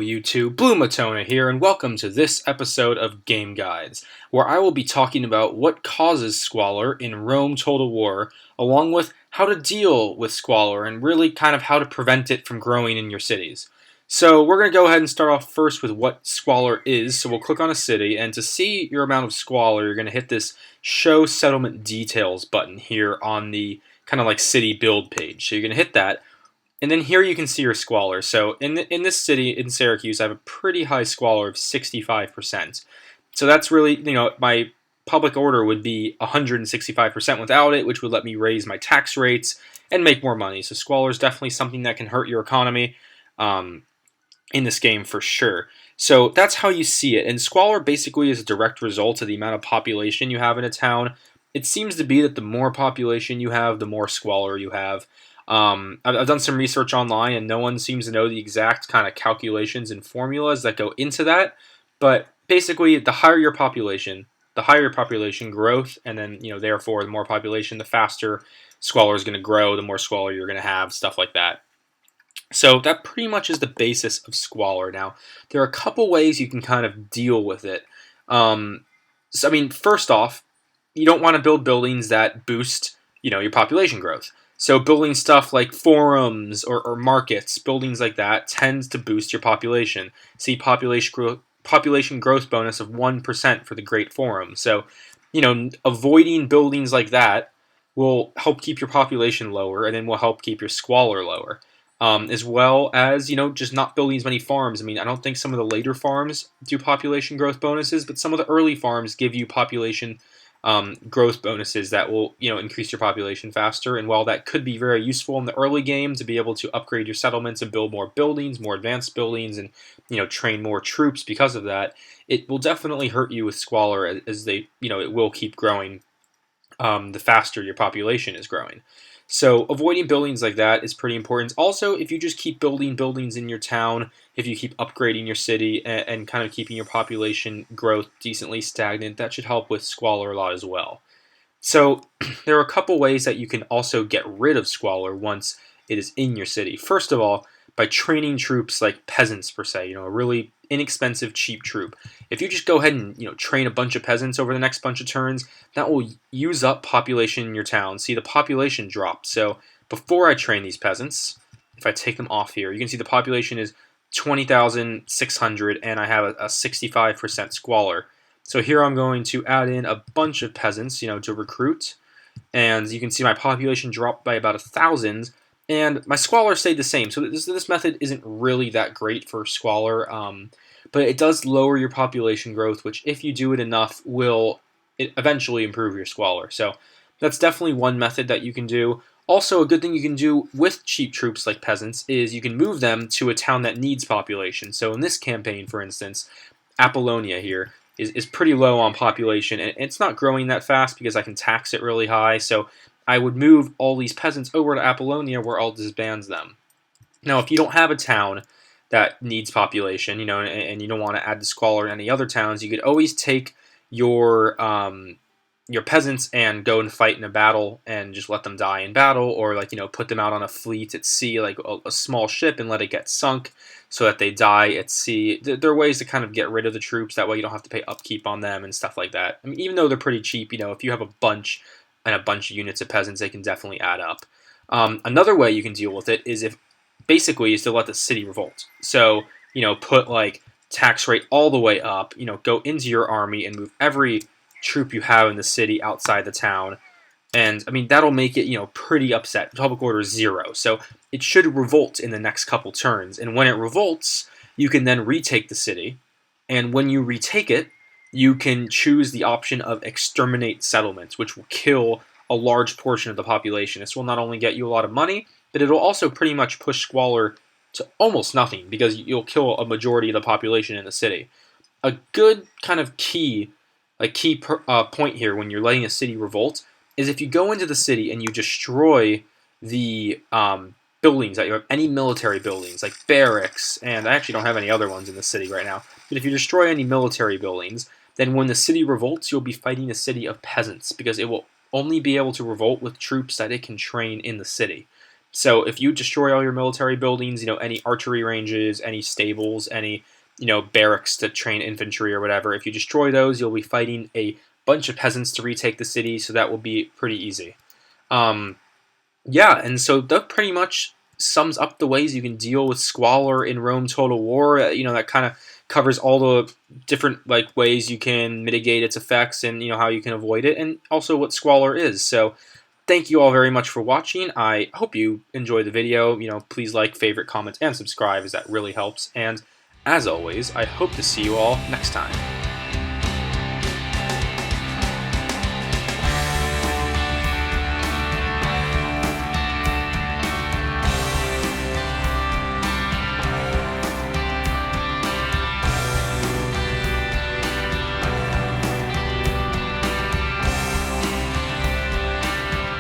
YouTube, BlueMatona here, and welcome to this episode of Game Guides, where I will be talking about what causes squalor in Rome Total War, along with how to deal with squalor and really kind of how to prevent it from growing in your cities. So we're going to go ahead and start off first with what squalor is. So we'll click on a city, and to see your amount of squalor, you're going to hit this Show Settlement Details button here on the kind of like city build page. So you're going to hit that. And then here you can see your squalor. So in this city, in Syracuse, I have a pretty high squalor of 65%. So that's really, my public order would be 165% without it, which would let me raise my tax rates and make more money. So squalor is definitely something that can hurt your economy in this game for sure. So that's how you see it. And squalor basically is a direct result of the amount of population you have in a town. It seems to be that the more population you have, the more squalor you have. I've done some research online, and no one seems to know the exact kind of calculations and formulas that go into that. But basically, the higher your population growth, and then therefore the more population, the faster squalor is going to grow, the more squalor you're going to have, stuff like that. So that pretty much is the basis of squalor. Now, there are a couple ways you can kind of deal with it. First off, you don't want to build buildings that boost, your population growth. So building stuff like forums or markets, buildings like that, tends to boost your population. See population growth bonus of 1% for the Great Forum. So, avoiding buildings like that will help keep your population lower, and then will help keep your squalor lower. As well as, just not building as many farms. I don't think some of the later farms do population growth bonuses, but some of the early farms give you population growth bonuses that will increase your population faster. And while that could be very useful in the early game to be able to upgrade your settlements and build more buildings, more advanced buildings, and train more troops because of that, it will definitely hurt you with squalor as they it will keep growing the faster your population is growing. So avoiding buildings like that is pretty important. Also, if you just keep building buildings in your town, if you keep upgrading your city and kind of keeping your population growth decently stagnant, that should help with squalor a lot as well. So there are a couple ways that you can also get rid of squalor once it is in your city. First of all, by training troops like peasants per se, a really inexpensive, cheap troop. If you just go ahead and train a bunch of peasants over the next bunch of turns, that will use up population in your town. See, the population drops. So before I train these peasants, if I take them off here, you can see the population is 20,600, and I have a 65% squalor. So here I'm going to add in a bunch of peasants, to recruit, and you can see my population dropped by about 1,000. And my squalor stayed the same. So this method isn't really that great for squalor, but it does lower your population growth, which if you do it enough will eventually improve your squalor. So that's definitely one method that you can do. Also, a good thing you can do with cheap troops like peasants is you can move them to a town that needs population. So in this campaign, for instance, Apollonia here is pretty low on population, and it's not growing that fast because I can tax it really high. So I would move all these peasants over to Apollonia, where I'll disband them. Now, if you don't have a town that needs population, and you don't want to add the squalor in any other towns, you could always take your peasants and go and fight in a battle and just let them die in battle, or put them out on a fleet at sea, like a small ship, and let it get sunk so that they die at sea. There are ways to kind of get rid of the troops. That way you don't have to pay upkeep on them and stuff like that. Even though they're pretty cheap, if you have a bunch of units of peasants, they can definitely add up. Another way you can deal with it is to let the city revolt. So, put like tax rate all the way up, go into your army and move every troop you have in the city outside the town. And that'll make it, pretty upset. Public order is 0. So it should revolt in the next couple turns. And when it revolts, you can then retake the city. And when you retake it, you can choose the option of exterminate settlements, which will kill a large portion of the population. This will not only get you a lot of money, but it'll also pretty much push squalor to almost nothing because you'll kill a majority of the population in the city. A good kind of key point here when you're letting a city revolt is if you go into the city and you destroy the buildings that you have, any military buildings like barracks, and I actually don't have any other ones in the city right now, but if you destroy any military buildings, then when the city revolts, you'll be fighting a city of peasants because it will only be able to revolt with troops that it can train in the city. So if you destroy all your military buildings, any archery ranges, any stables, any barracks to train infantry or whatever, if you destroy those, you'll be fighting a bunch of peasants to retake the city, so that will be pretty easy. Um, yeah, and so that pretty much sums up the ways you can deal with Squalor in Rome Total War. That kind of covers all the different ways you can mitigate its effects, and how you can avoid it, and also what Squalor is. So thank you all very much for watching. I hope you enjoyed the video. Please like, favorite, comment, and subscribe, as that really helps. And as always, I hope to see you all next time.